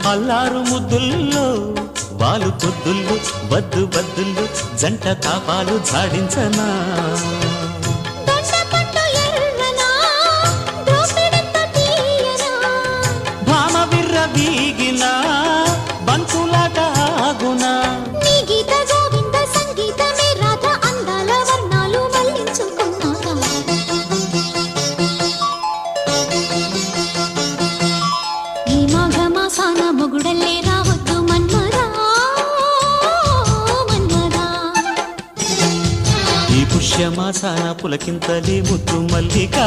అల్లారు ముద్దుల్లో వాలు పొద్దుల్లో వద్దు వద్దుల్లో జంట తాపాలు జాడించనా భామ విర్ర వీగిన బంతులాట ఆగునా మొగుడల్లే రావద్దు మన్మదా మన్మదా ఈ పుష్యమాసాన పులకింతలే ముద్దు మల్లికా